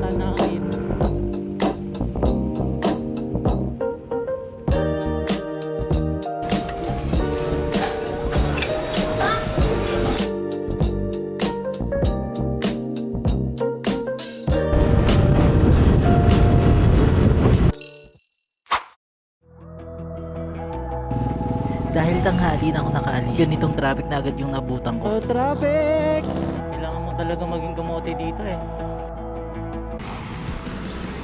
Hanangin. Dahil tanghali na ako nakaalis, ganitong traffic na agad yung nabutan ko. Oh, traffic! Kailangan mo talaga maging kamote dito eh.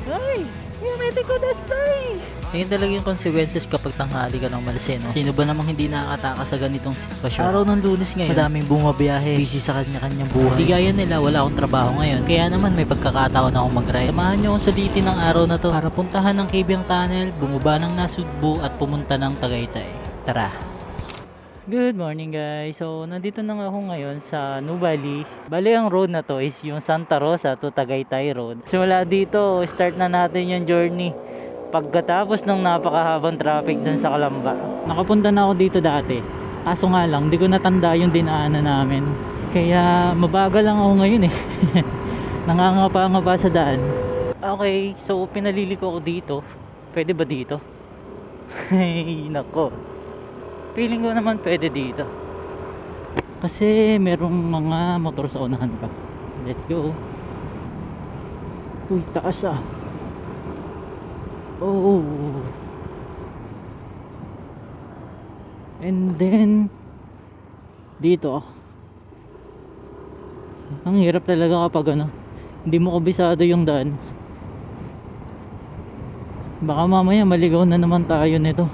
Ay! Yung mete ko dasay! Ayun talaga yung consequences kapag tanghali ka ng malas, no? Sino ba namang hindi nakakataka sa ganitong sitwasyon? Araw ng Lunes ngayon, madaming bumabiyahe, busy sa kanya-kanyang buhay. Di gaya nila, wala akong trabaho ngayon, kaya naman may pagkakataon akong mag-ride. Samahan nyo akong sulitin ng araw na to para puntahan ng Cabiang Tunnel, bumaba ng Nasugbu at pumunta ng Tagaytay. Tara! Good morning guys. So nandito na nga ako ngayon sa Nuvali. Bali ang road na to is yung Santa Rosa to Tagaytay Road. Simula dito, start na natin yung journey. Pagkatapos ng napakahabang traffic dun sa Calamba. Nakapunta na ako dito dati. Kaso nga lang, di ko natanda yung dinaanan namin. Kaya mabagal lang ako ngayon eh. Nangangapa-ngapa sa daan. Okay, so pinalili ko ako dito. Pwede ba dito? Ay, nako. Feeling ko naman pwede dito. Kasi merong mga motor sa unahan pa. Let's go. Uy, taas ah. Oh. And then dito ah. Ang hirap talaga kapag ano, hindi mo kabisado yung daan. Baka mamaya maligaw na naman tayo nito.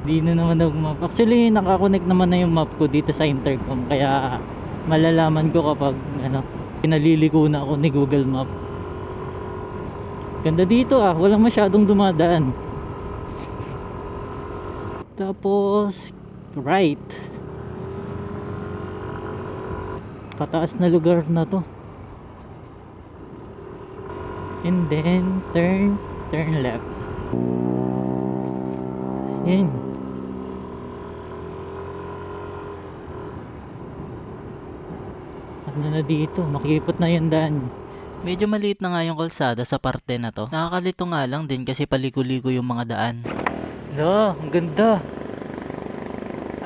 Di na naman nag-map. Actually, nakakonect naman na yung map ko dito sa intercom. Kaya malalaman ko kapag ano, pinaliliko na ako ni Google Map. Ganda dito ah. Walang masyadong dumadaan. Tapos right. Pataas na lugar na to. And then turn left. Yan. Ano na dito, makikipot na yung daan. Medyo maliit na nga yung kalsada sa parte na to. Nakakalito nga lang din kasi paliko-liko yung mga daan. Ang ganda.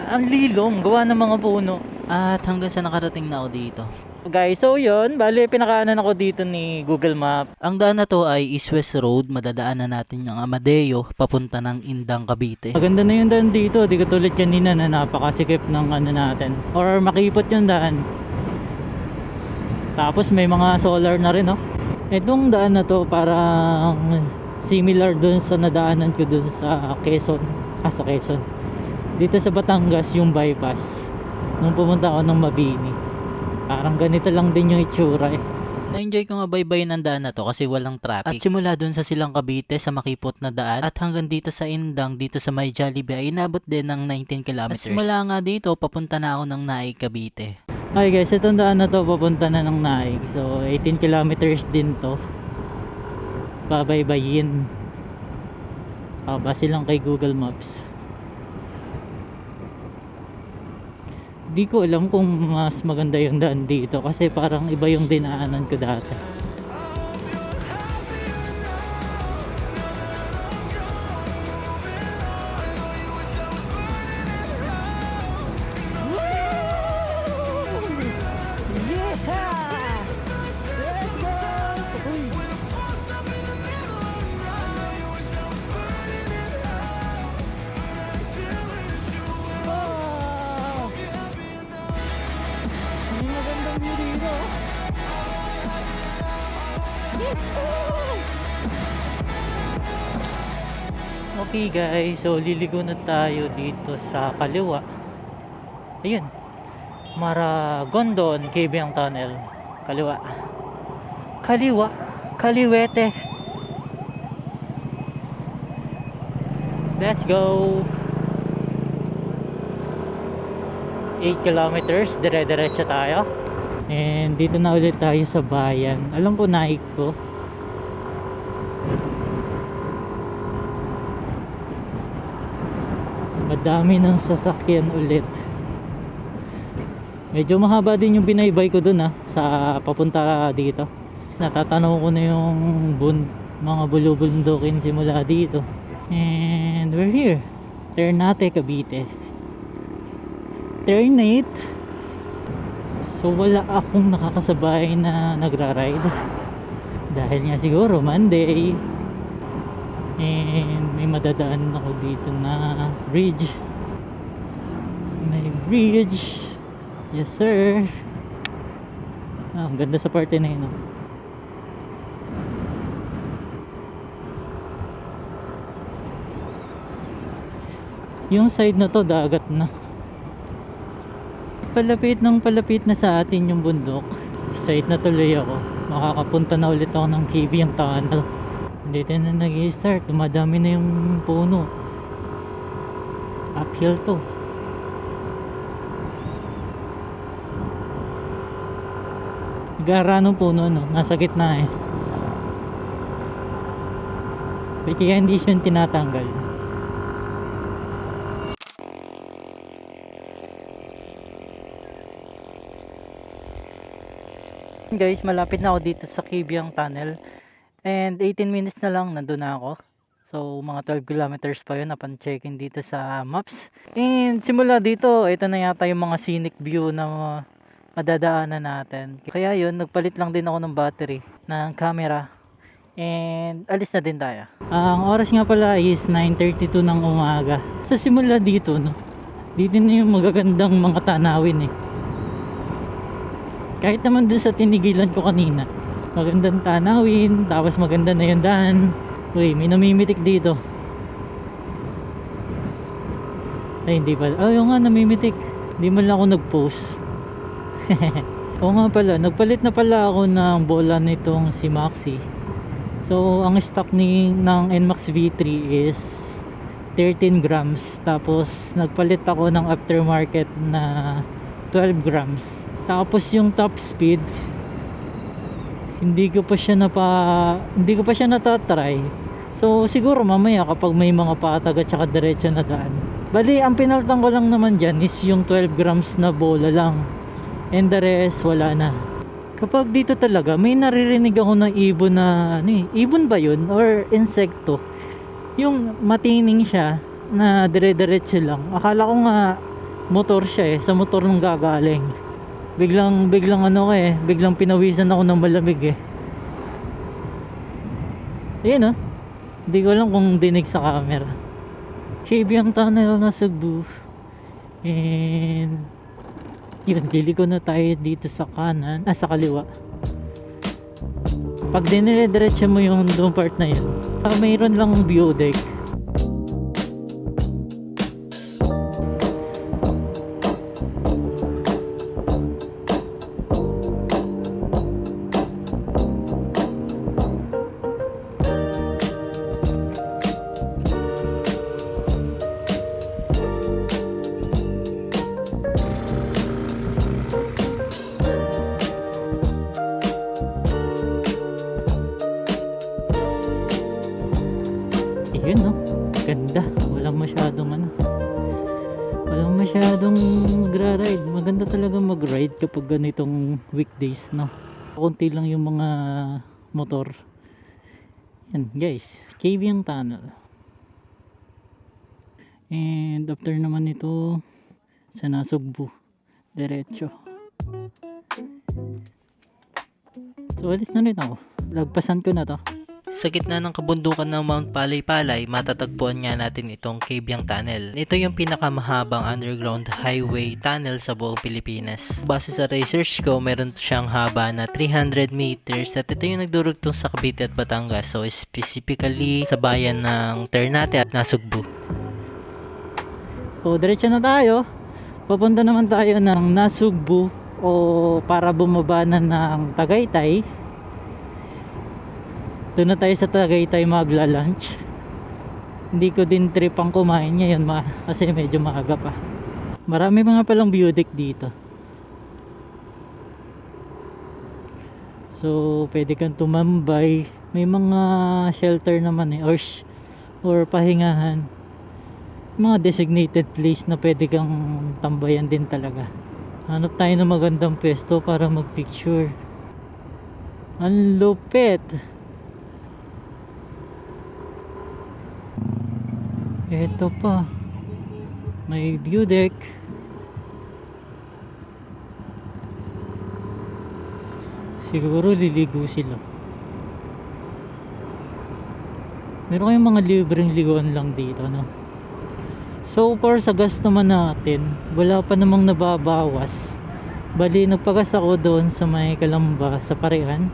Ang lilong, gawa ng mga puno. At hanggang sa nakarating na ako dito. Guys, so yun, bali pinakaanan ako dito ni Google Map. Ang daan na to ay East-West Road. Madadaanan natin yung Amadeo papunta ng Indang, Cavite. Maganda na yung daan dito, di katulad kanina na napakasikip ng ano natin. Or makipot yung daan. Tapos may mga solar na rin, no? Itong daan na to parang similar dun sa nadaanan ko dun sa Quezon. Sa Quezon. Dito sa Batangas yung bypass. Nung pumunta ako ng Mabini. Parang ganito lang din yung itsura eh. Na-enjoy ko nga baybayin ang daan na to kasi walang traffic. At simula dun sa Silang Cavite sa makipot na daan at hanggang dito sa Indang, dito sa May Jollibee ay inabot din ng 19 kilometers. At simula nga dito, papunta na ako ng Naig, Cavite. Okay guys, itong daan na to papunta na ng Naig. So 18 kilometers din to. Babaybayin. Base lang kay Google Maps. Di ko alam kung mas maganda yung daan dito kasi parang iba yung dinaanan ko dati. Okay guys, so liligo na tayo dito sa kaliwa. Ayun, Maragondon, Cabiang Tunnel. Kaliwa. Kaliwete. Let's go. 8 kilometers, dire-diretso tayo. And dito na ulit tayo sa bayan. Alam ko Naik ko. Madami ng sasakyan ulit. Medyo mahaba din yung binaybay ko dun sa papunta dito. Natatanaw ko na yung mga bulubundukin simula dito. And we're here. Ternate, Cavite. Ternate. So wala akong nakakasabay na nagra-ride. Dahil nga siguro Monday. And may madadaan ako dito na bridge. May bridge. Yes sir. Ang ganda sa parte na yun. Yung side na to dagat na. Palapit na sa atin yung bundok. Side na tuloy ako. Makakapunta na ulit ako ng Kibyang Tunnel. Dito na nag-i-start. Dumadami na yung puno. Uphill to. Gara ng puno no. Nasa gitna eh. Kaya hindi siya tinatanggal. Guys, malapit na ako dito sa Kibyang Tunnel. And 18 minutes na lang nandun na ako. So mga 12 kilometers pa yun upon checking dito sa maps. And simula dito, ito na yata yung mga scenic view na madadaanan natin. Kaya yun, nagpalit lang din ako ng battery ng camera. And alis na din tayo. Ang oras nga pala is 9:32 ng umaga. Sa simula dito, no, dito na yung magagandang mga tanawin eh. Kahit naman dun sa tinigilan ko kanina, magandang tanawin, tapos maganda na yung daan. Uy, may namimitik dito. Ay, hindi pala. Oh, yung nga, namimitik. Hindi man lang ako nag-post. Oo nga pala, nagpalit na pala ako ng bola nitong si Maxi. So, ang stock ng NMAX V3 is 13 grams. Tapos, nagpalit ako ng aftermarket na 12 grams. Tapos yung top speed hindi ko pa siya natatry. So siguro mamaya kapag may mga patag at saka diretso na daan. Bali ang pinaltan ko lang naman dyan is yung 12 grams na bola lang. And the rest wala na. Kapag dito talaga may naririnig ako ng ibon na ibon ba yun or insekto? Yung matining siya na dire-diretso lang. Akala ko nga motor siya eh, sa motor nung gagaling. Biglang biglang pinawisan ako ng malamig eh. Ayun hindi ko alam kung dinig sa camera. Kibyang Tunnel na Cebu. And yun, liliko na tayo dito sa kanan, sa kaliwa. Pag dinire-diretso mo yung doon part na yun, mayroon lang view deck. Yun no, ganda. Walang masyadong magra-ride. Maganda talaga mag-ride kapag ganitong weekdays no. Konti lang yung mga motor. Yan guys, Kibyang Tunnel. And after naman ito sa Nasugbu, diretso. So alis na rin ako. Lagpasan ko na to. Sa gitna ng kabundukan ng Mount Palay-Palay, matatagpuan nga natin itong Kibyang Tunnel. Ito yung pinakamahabang underground highway tunnel sa buong Pilipinas. Base sa research ko, meron siyang haba na 300 meters at ito yung nagdurugtong sa Cavite at Batangas. So specifically sa bayan ng Ternate at Nasugbu. So diretso na tayo. Papunta naman tayo ng Nasugbu o para bumaba na ng Tagaytay. Doon na tayo sa Tagaytay magla-lunch. Hindi ko din trip ang kumain ngayon kasi medyo maaga pa. Marami mga palang view deck dito. So pwede kang tumambay. May mga shelter naman eh, or pahingahan. Mga designated place na pwede kang tambayan din talaga. Hanap tayo ng magandang pwesto para mag picture. Ang lupit. Ito pa. May view deck. Siguro liligo sila. Meron kayong mga libreng liguan lang dito, no? So far sa gas naman natin, wala pa namang nababawas. Bali nagpagas ako doon sa may Kalamba sa Parian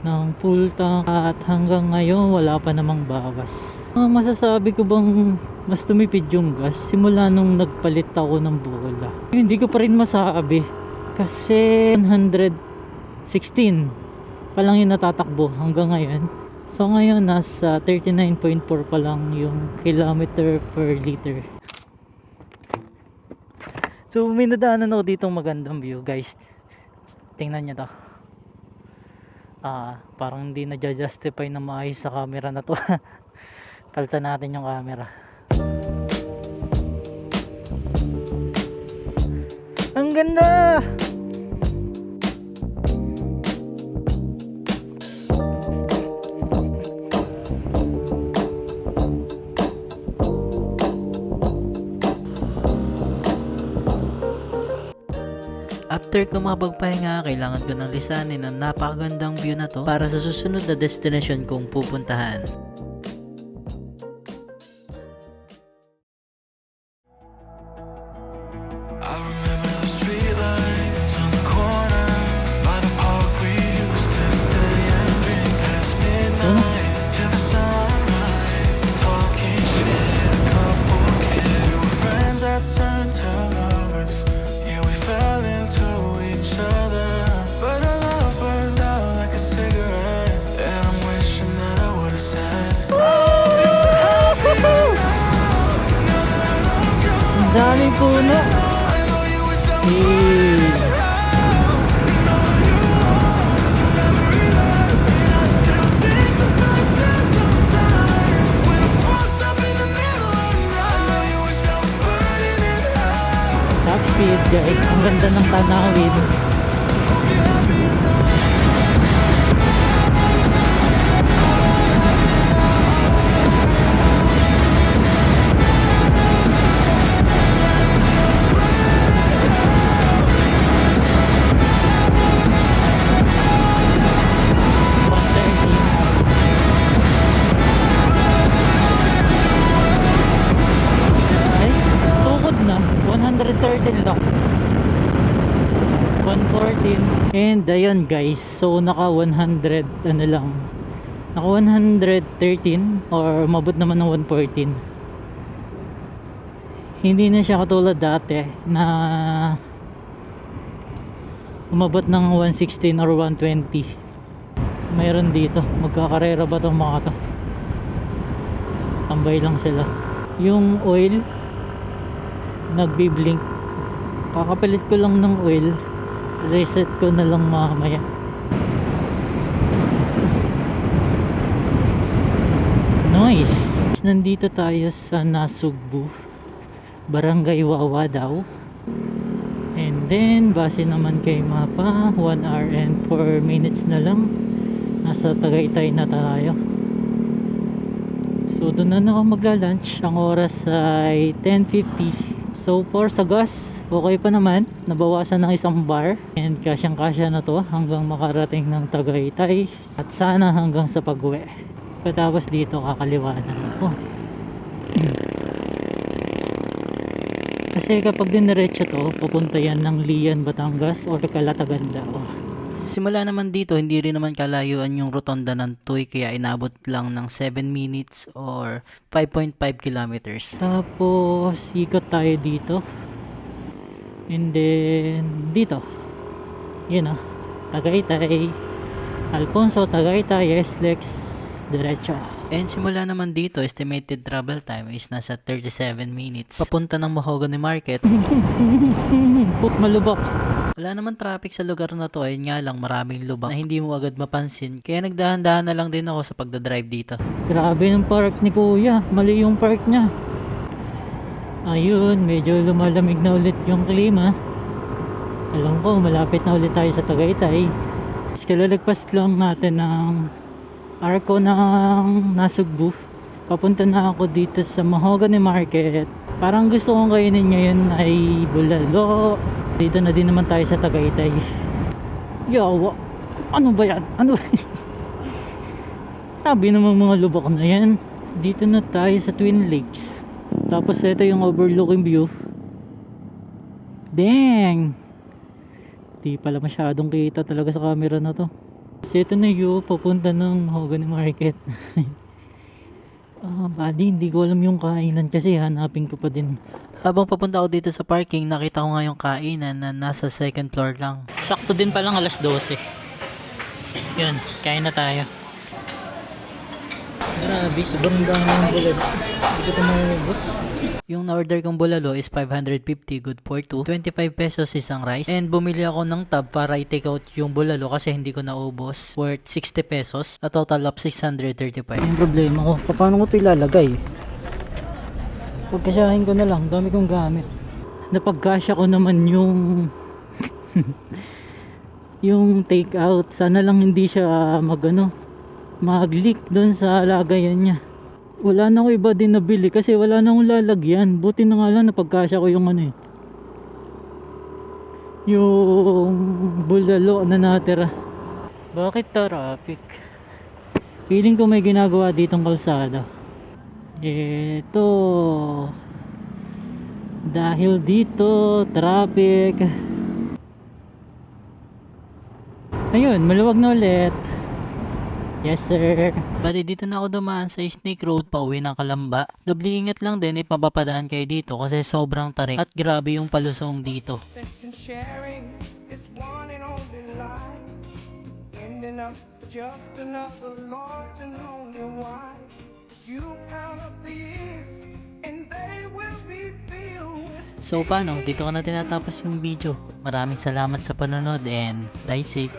ng full tank at hanggang ngayon wala pa namang bawas. Masasabi ko bang mas tumipid yung gas simula nung nagpalit ako ng bola? Hindi ko pa rin masabi kasi 116 pa lang yung natatakbo hanggang ngayon. So ngayon nasa 39.4 pa lang yung kilometer per liter. So may nadaanan ako ditong magandang view, guys. Tingnan nyo to. Parang hindi na-justify na maayos sa camera na to. Palitan natin yung camera. Ang ganda! After ko makapagpahinga, kailangan ko nang lisanin ang napakagandang view na to para sa susunod na destination kong pupuntahan. I remember the streetlights on the corner by the park we used to stay and drink past midnight till the sunrise, talking shit, a couple kids. We were friends that turned to lovers. Yeah, we fell into each other, but our love burned out like a cigarette. And I'm wishing that I would've said, oh, you're happy now. Now that I'm gone, Ang daming puno. I know you were so Hey. Top speed, guys. Ang ganda ng tanawin. Ay, tukod na. 113 lang. 114. And ayun guys. So naka 100 ano lang. Naka 113 or mabot naman ng 114. Hindi na siya katulad dati na umabot ng 116 or 120. Mayroon dito. Magkakarera ba itong mga to? Tambay lang sila. Yung oil nagbi-blink. Kakapalit ko lang ng oil. Reset ko na lang mamaya. Nice. Nandito tayo sa Nasugbu, Barangay Wawa daw. And then base naman kay mapa 1 hour and 4 minutes na lang nasa Tagaytay na tayo. So doon na ako magla-lunch. Ang oras ay 10:50. So for sa gas, okay pa naman. Nabawasan ng isang bar. And kasyang-kasya na to hanggang makarating ng Tagaytay. At sana hanggang sa pag-uwi. Pagkatapos dito kakaliwa na ako. Kasi kapag diniretso to, papunta yan ng Lian, Batangas or Calatagan daw. Simula naman dito, hindi rin naman kalayuan yung rotonda ng Tuy, kaya inabot lang ng 7 minutes or 5.5 kilometers. Tapos ikot tayo dito. And then dito. Yun Tagaytay. Alfonso, Tagaytay, SLEX, diretso. And simula naman dito, estimated travel time is nasa 37 minutes. Papunta ng Mahogany Market. Malubak. Wala naman traffic sa lugar na to, ayun nga lang maraming lubak na hindi mo agad mapansin. Kaya nagdahan-dahan na lang din ako sa pagdadrive dito. Grabe ng park ni Kuya. Mali yung park niya. Ayun, medyo lumalamig na ulit yung klima. Alam ko, malapit na ulit tayo sa Tagaytay. Kalalagpas lang natin ng arko ng Nasugbu. Papunta na ako dito sa Mahogany Market. Parang gusto kong kainin ngayon ay bulalo. Dito na din naman tayo sa Tagaytay. Yawa, ano ba yan? Ano? Sabi naman mga lubak na yan. Dito na tayo sa Twin Lakes. Tapos ito yung overlooking view. Dang! Di pala masyadong kita talaga sa camera na to. Kasi ito na yung papunta ng Mahogany Market. Bali, hindi ko alam yung kainan kasi hanapin ko pa din. Habang papunta ako dito sa parking, nakita ko nga yung kainan na nasa second floor lang. Sakto din palang alas 12. Yun, kain na tayo. Grabe, sobrang dami ng bulalo. Hindi ko ito maubos. Yung na-order kong bulalo is 550, good for 2. 25 pesos isang rice. And bumili ako ng tab para i-take out yung bulalo kasi hindi ko naubos. Worth 60 pesos. A total of 635. Yung problema ko, paano ko ito ilalagay? Pagkasyahin ko na lang, dami kong gamit. Napagkasya ko naman yung yung take out. Sana lang hindi siya mag-leak doon sa lagayan niya. Wala na ako iba din nabili kasi wala na akong lalagyan. Buti na nga lang napagkasya ko yung yung bulalo na natira. Bakit traffic? Feeling ko may ginagawa ditong kalsada. Ito dahil dito traffic. Ayun, maluwag na ulit. Yes sir. Bali dito na ako dumaan sa Snake Road pa uwi ng Kalamba. Doble ingat lang din if mapapadaan kayo dito kasi sobrang tarik at grabe yung palusong dito. And sharing this one and only life, ending up just another lost and lonely wife. You count up the years and they will be filled with. So paano? Dito ko na tinatapos yung video. Maraming salamat sa panonood and ride safe.